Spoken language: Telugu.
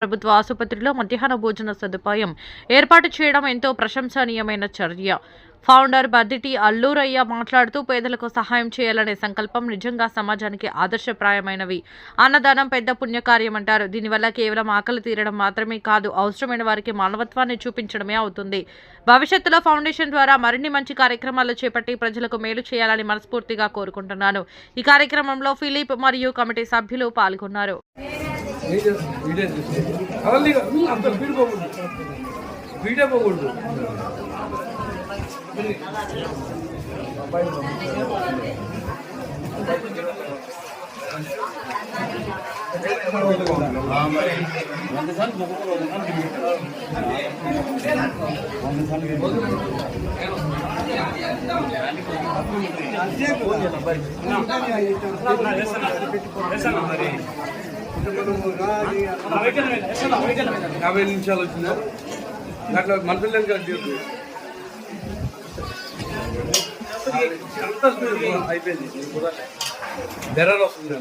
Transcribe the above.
ప్రభుత్వ ఆసుపత్రిలో మధ్యాహ్న భోజన సదుపాయం ఏర్పాటు చేయడం ఎంతో ప్రశంసనీయమైన చర్య. ఫౌండర్ బద్దిటి అల్లూరయ్య మాట్లాడుతూ పేదలకు సహాయం చేయాలనే సంకల్పం నిజంగా సమాజానికి ఆదర్శప్రాయమైనవి. అన్నదానం పెద్ద పుణ్యకార్యమంటారు. దీనివల్ల కేవలం ఆకలి తీరడం మాత్రమే కాదు, అవసరమైన వారికి మానవత్వాన్ని చూపించడమే అవుతుంది. భవిష్యత్తులో ఫౌండేషన్ ద్వారా మరిన్ని మంచి కార్యక్రమాలు చేపట్టి ప్రజలకు మేలు చేయాలని మనస్ఫూర్తిగా కోరుకుంటున్నాను. ఈ కార్యక్రమంలో ఫిలిప్ మరియు కమిటీ సభ్యులు పాల్గొన్నారు. యాభై నిమిషాలు వచ్చిందా దాంట్లో మన పిల్లలు కలిసి అయిపోయింది. బెర్రలు వస్తుంది.